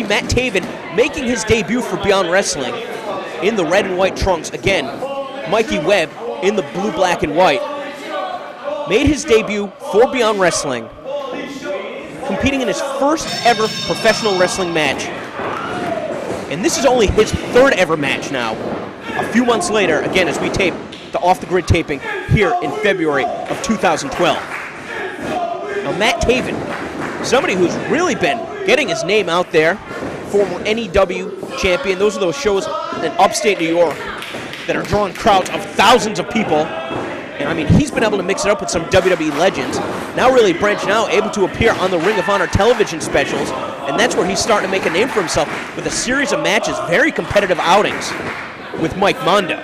Matt Taven making his debut for Beyond Wrestling in the red and white trunks. Again, Mikey Webb in the blue, black, and white. Made his debut for Beyond Wrestling, competing in his first ever professional wrestling match. And this is only his third ever match now. A few months later, again, as we tape the Off the Grid taping here in February of 2012. Now, Matt Taven, somebody who's really been getting his name out there, former NEW champion. Those are those shows in upstate New York that are drawing crowds of thousands of people. And I mean, he's been able to mix it up with some WWE legends. Now really branching out, able to appear on the Ring of Honor television specials. And that's where he's starting to make a name for himself with a series of matches, very competitive outings with Mike Mondo.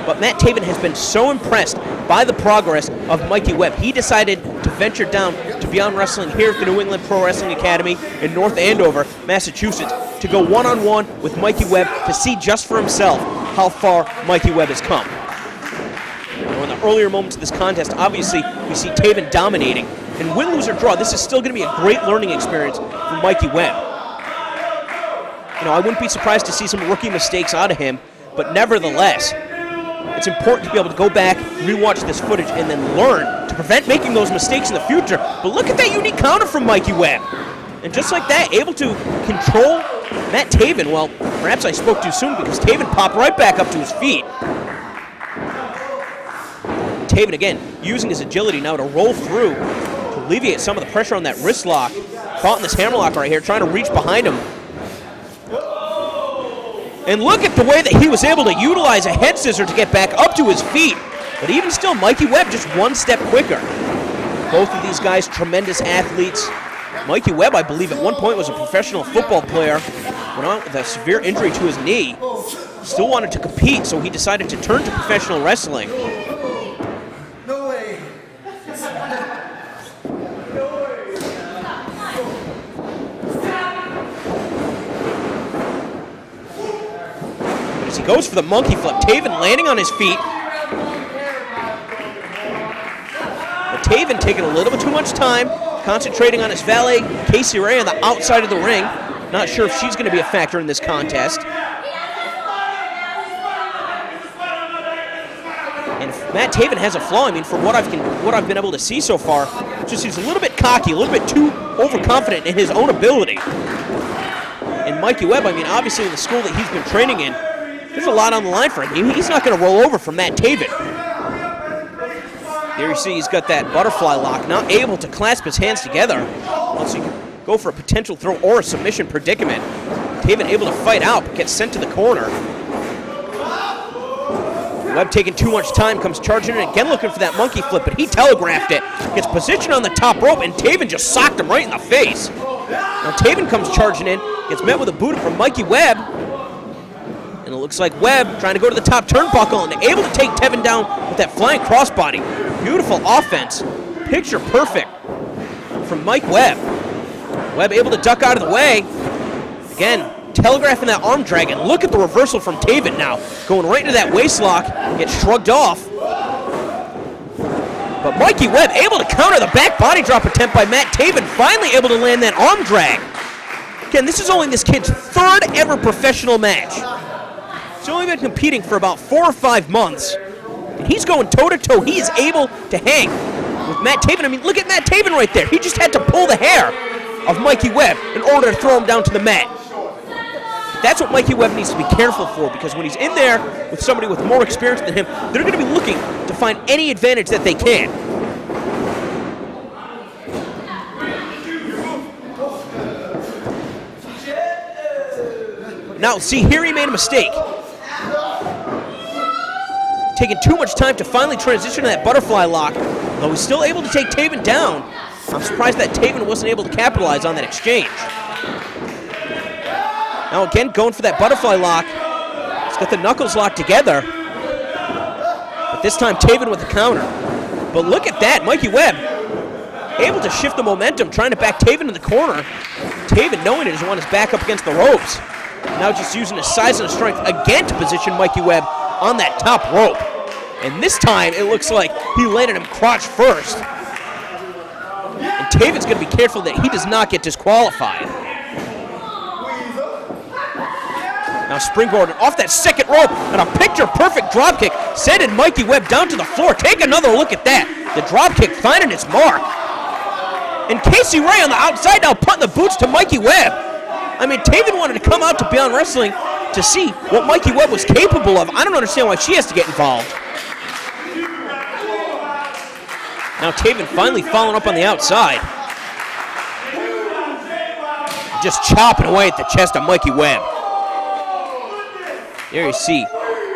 But Matt Taven has been so impressed by the progress of Mikey Webb. He decided to venture down to Beyond Wrestling here at the New England Pro Wrestling Academy in North Andover, Massachusetts, to go one-on-one with Mikey Webb to see just for himself how far Mikey Webb has come. Now, in the earlier moments of this contest, obviously, we see Taven dominating. And win, lose, or draw, this is still going to be a great learning experience for Mikey Webb. You know, I wouldn't be surprised to see some rookie mistakes out of him, but nevertheless, it's important to be able to go back, rewatch this footage, and then learn to prevent making those mistakes in the future. But look at that unique counter from Mikey Webb. And just like that, able to control Matt Taven. Well, perhaps I spoke too soon because Taven popped right back up to his feet. Taven, again, using his agility now to roll through to alleviate some of the pressure on that wrist lock. Caught in this hammerlock right here, trying to reach behind him. And look at the way that he was able to utilize a head scissor to get back up to his feet. But even still, Mikey Webb just one step quicker. Both of these guys, tremendous athletes. Mikey Webb, I believe, at one point was a professional football player. Went on with a severe injury to his knee. Still wanted to compete, so he decided to turn to professional wrestling. No way. As he goes for the monkey flip, Taven landing on his feet. But Taven taking a little bit too much time, concentrating on his valet, Casey Ray, on the outside of the ring. Not sure if she's going to be a factor in this contest. And Matt Taven has a flaw. I mean, from what I've been able to see so far, just he's a little bit cocky, a little bit too overconfident in his own ability. And Mikey Webb, I mean, obviously in the school that he's been training in, there's a lot on the line for him. He's not going to roll over from Matt Taven. There you see he's got that butterfly lock, not able to clasp his hands together. Once you go for a potential throw or a submission predicament. Taven able to fight out, but gets sent to the corner. Webb taking too much time, comes charging in again looking for that monkey flip, but he telegraphed it. Gets positioned on the top rope, and Taven just socked him right in the face. Now Taven comes charging in, gets met with a boot from Mikey Webb. And it looks like Webb trying to go to the top turnbuckle and able to take Taven down with that flying crossbody. Beautiful offense. Picture perfect from Mike Webb. Webb able to duck out of the way. Again, telegraphing that arm drag, and look at the reversal from Taven now. Going right into that waist lock and gets shrugged off. But Mikey Webb able to counter the back body drop attempt by Matt Taven, finally able to land that arm drag. Again, this is only this kid's third ever professional match. He's only been competing for about 4 or 5 months. And he's going toe-to-toe. He is able to hang with Matt Taven. I mean, look at Matt Taven right there. He just had to pull the hair of Mikey Webb in order to throw him down to the mat. But that's what Mikey Webb needs to be careful for, because when he's in there with somebody with more experience than him, they're going to be looking to find any advantage that they can. Now, see, here he made a mistake. Taking too much time to finally transition to that butterfly lock. Though he's still able to take Taven down, I'm surprised that Taven wasn't able to capitalize on that exchange. Now again, going for that butterfly lock. He's got the knuckles locked together. But this time, Taven with the counter. But look at that, Mikey Webb able to shift the momentum, trying to back Taven in the corner. Taven, knowing it, doesn't want his back up against the ropes. Now just using his size and his strength again to position Mikey Webb on that top rope. And this time, it looks like he landed him crotch first. And Taven's going to be careful that he does not get disqualified. Now springboard off that second rope, and a picture-perfect dropkick, sending Mikey Webb down to the floor. Take another look at that. The dropkick finding its mark. And Casey Ray on the outside now putting the boots to Mikey Webb. I mean, Taven wanted to come out to Beyond Wrestling to see what Mikey Webb was capable of. I don't understand why she has to get involved. Now Taven finally following up on the outside. Just chopping away at the chest of Mikey Webb. There you see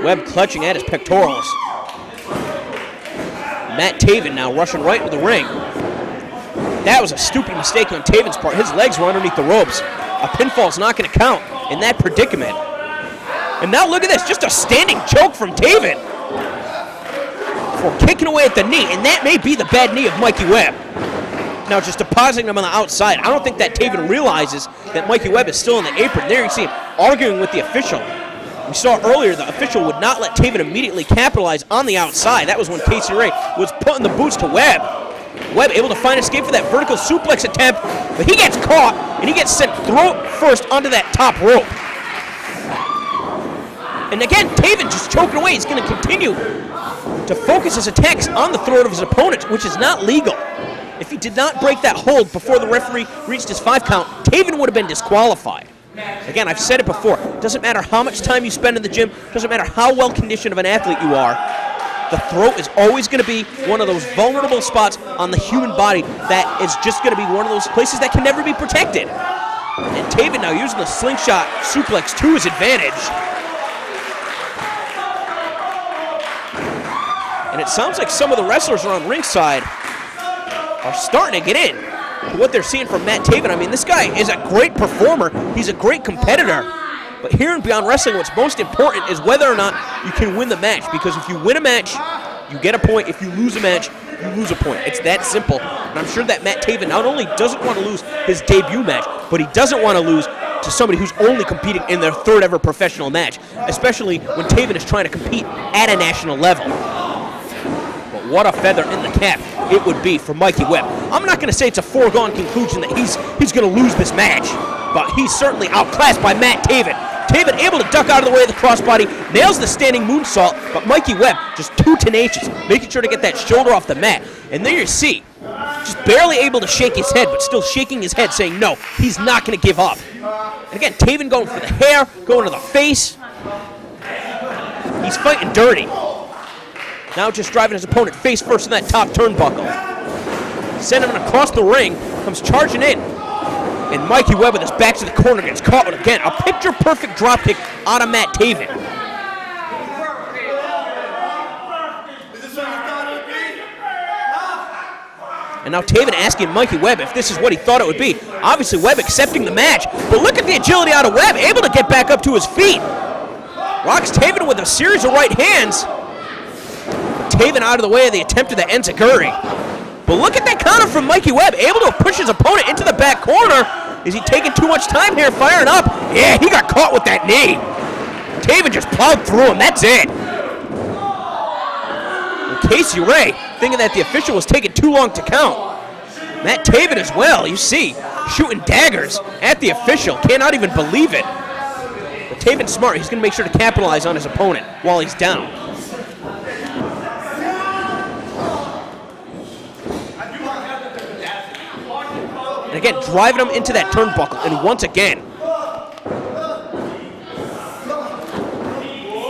Webb clutching at his pectorals. Matt Taven now rushing right into the ring. That was a stupid mistake on Taven's part. His legs were underneath the ropes. A pinfall's not going to count in that predicament. And now look at this, just a standing choke from Taven for kicking away at the knee, and that may be the bad knee of Mikey Webb. Now just depositing him on the outside. I don't think that Taven realizes that Mikey Webb is still in the apron. There you see him arguing with the official. We saw earlier the official would not let Taven immediately capitalize on the outside. That was when Casey Ray was putting the boots to Webb. Webb able to find escape for that vertical suplex attempt, but he gets caught, and he gets sent throat first onto that top rope. And again, Taven just choking away. He's going to continue to focus his attacks on the throat of his opponent, which is not legal. If he did not break that hold before the referee reached his 5 count, Taven would have been disqualified. Again, I've said it before. It doesn't matter how much time you spend in the gym, doesn't matter how well conditioned of an athlete you are, the throat is always going to be one of those vulnerable spots on the human body that is just going to be one of those places that can never be protected. And Taven now using the slingshot suplex to his advantage. And it sounds like some of the wrestlers around ringside are starting to get in to what they're seeing from Matt Taven. I mean, this guy is a great performer. He's a great competitor. But here in Beyond Wrestling, what's most important is whether or not you can win the match. Because if you win a match, you get a point. If you lose a match, you lose a point. It's that simple. And I'm sure that Matt Taven not only doesn't want to lose his debut match, but he doesn't want to lose to somebody who's only competing in their 3rd ever professional match, especially when Taven is trying to compete at a national level. But what a feather in the cap it would be for Mikey Webb. I'm not going to say it's a foregone conclusion that he's going to lose this match, but he's certainly outclassed by Matt Taven. Taven able to duck out of the way of the crossbody, nails the standing moonsault, but Mikey Webb just too tenacious, making sure to get that shoulder off the mat. And there you see, just barely able to shake his head, but still shaking his head, saying no, he's not going to give up. And again, Taven going for the hair, going to the face. He's fighting dirty. Now just driving his opponent face first in that top turnbuckle. Sending him across the ring, comes charging in. And Mikey Webb with his back to the corner gets caught with, again, a picture-perfect dropkick out of Matt Taven. And now Taven asking Mikey Webb if this is what he thought it would be. Obviously, Webb accepting the match, but look at the agility out of Webb, able to get back up to his feet. Rocks Taven with a series of right hands. Taven out of the way of the attempt of the enziguri. But look at that counter from Mikey Webb, able to push his opponent into the back corner. Is he taking too much time here, firing up? Yeah, he got caught with that knee. Taven just plowed through him, that's it. And Casey Ray, thinking that the official was taking too long to count. Matt Taven as well, you see, shooting daggers at the official. Cannot even believe it. But Taven's smart, he's going to make sure to capitalize on his opponent while he's down. And again, driving him into that turnbuckle, and once again.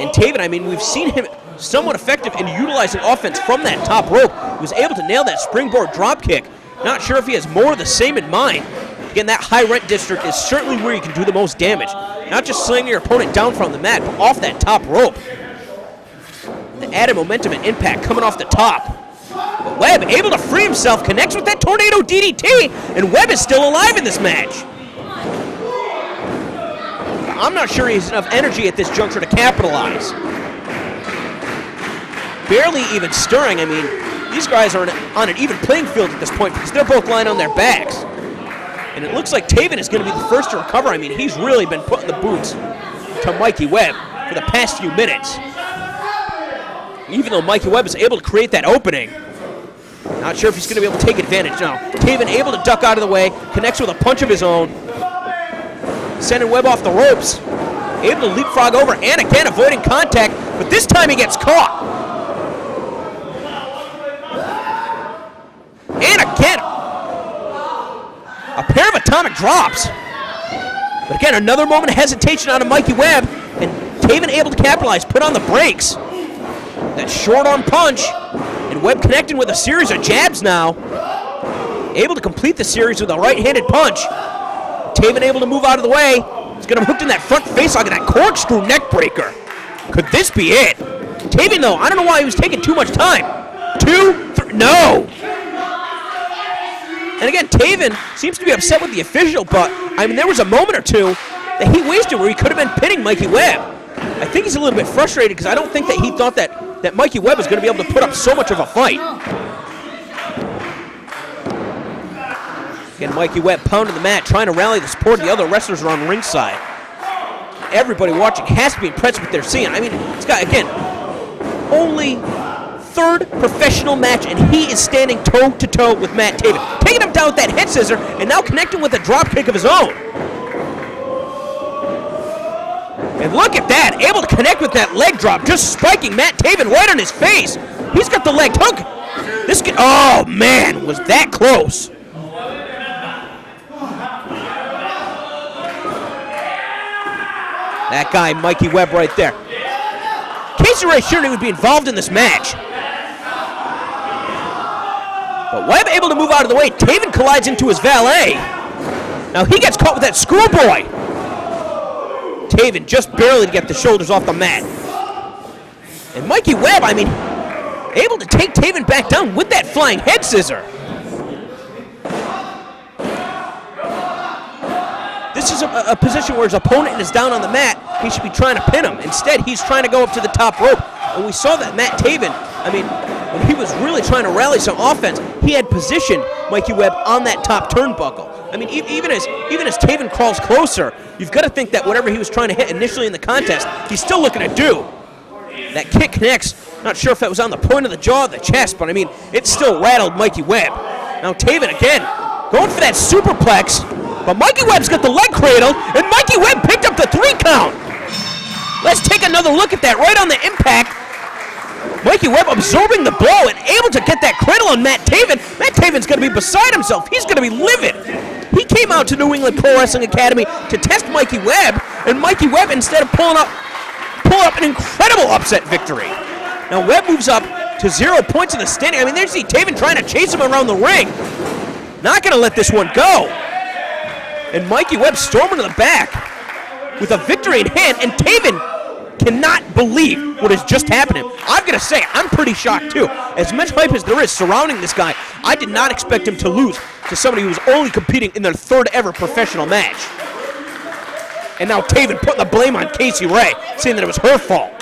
And Taven, I mean, we've seen him somewhat effective in utilizing offense from that top rope. He was able to nail that springboard dropkick. Not sure if he has more of the same in mind. Again, that high rent district is certainly where you can do the most damage. Not just slinging your opponent down from the mat, but off that top rope. The added momentum and impact coming off the top. But Webb able to free himself, connects with that tornado DDT, and Webb is still alive in this match. I'm not sure he has enough energy at this juncture to capitalize. Barely even stirring. I mean, these guys are on an even playing field at this point because they're both lying on their backs. And it looks like Taven is going to be the first to recover. I mean, he's really been putting the boots to Mikey Webb for the past few minutes. Even though Mikey Webb is able to create that opening. Not sure if he's going to be able to take advantage now. Taven able to duck out of the way, connects with a punch of his own. Sending Webb off the ropes. able to leapfrog over and again avoiding contact, but this time he gets caught. And again, a pair of atomic drops. But again, another moment of hesitation out of Mikey Webb, and Taven able to capitalize, put on the brakes. That short arm punch, and Webb connecting with a series of jabs now. Able to complete the series with a right-handed punch. Taven able to move out of the way. He's got him hooked in that front face lock and that corkscrew neck breaker. Could this be it? Taven, though, I don't know why he was taking too much time. 2, 3, no! And again, Taven seems to be upset with the official, but, I mean, there was a moment or two that he wasted where he could have been pinning Mikey Webb. I think he's a little bit frustrated because I don't think that he thought that Mikey Webb was going to be able to put up so much of a fight. Again, Mikey Webb pounding the mat, trying to rally the support of the other wrestlers around ringside. Everybody watching has to be impressed with what they're seeing. I mean, this guy, again, only third professional match, and he is standing toe-to-toe with Matt Taven. Taking him down with that head scissor, and now connecting with a drop kick of his own. And look at that, able to connect with that leg drop, just spiking Matt Taven right on his face. He's got the leg hook. This could, oh man, was that close. That guy, Mikey Webb, right there. Casey Ray Shirley would be involved in this match. But Webb able to move out of the way. Taven collides into his valet. Now he gets caught with that schoolboy. Taven just barely to get the shoulders off the mat. And Mikey Webb, I mean, able to take Taven back down with that flying head scissor. This is a position where his opponent is down on the mat. He should be trying to pin him. Instead, he's trying to go up to the top rope. And we saw that Matt Taven, I mean, when he was really trying to rally some offense, he had positioned Mikey Webb on that top turnbuckle. I mean, even as Taven crawls closer, you've got to think that whatever he was trying to hit initially in the contest, he's still looking to do. That kick connects. Not sure if that was on the point of the jaw or the chest, but I mean, it still rattled Mikey Webb. Now Taven again, going for that superplex. But Mikey Webb's got the leg cradle, and Mikey Webb picked up the 3 count. Let's take another look at that right on the impact. Mikey Webb absorbing the blow and able to get that cradle on Matt Taven. Matt Taven's going to be beside himself. He's going to be livid. He came out to New England Pro Wrestling Academy to test Mikey Webb, and Mikey Webb, instead of pull up an incredible upset victory. Now Webb moves up to 0 points in the standing. I mean, there's Taven trying to chase him around the ring. Not going to let this one go. And Mikey Webb storming to the back with a victory in hand, and Taven cannot believe what has just happened to him. I'm going to say, I'm pretty shocked too. As much hype as there is surrounding this guy, I did not expect him to lose to somebody who was only competing in their 3rd ever professional match. And now Taven putting the blame on Casey Ray, saying that it was her fault.